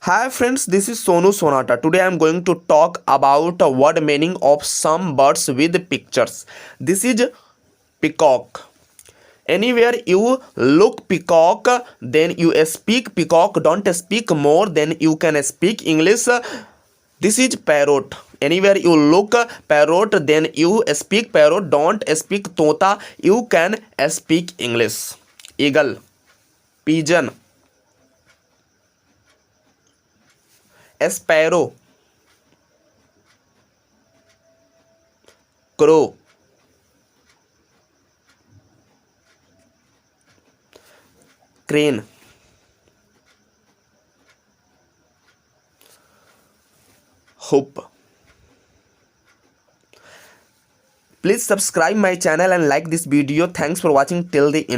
Hi friends, this is Sonu Sonata. Today I am going to talk about a word meaning of some birds with pictures. This is peacock. Anywhere you look peacock, then you speak peacock. Don't speak more than you can speak English. This is parrot. Anywhere you look parrot, then you speak parrot. Don't speak tota. You can speak English. Eagle, pigeon, sparrow, crow, crane. Hope. Please subscribe my channel and like this video. Thanks for watching till the end.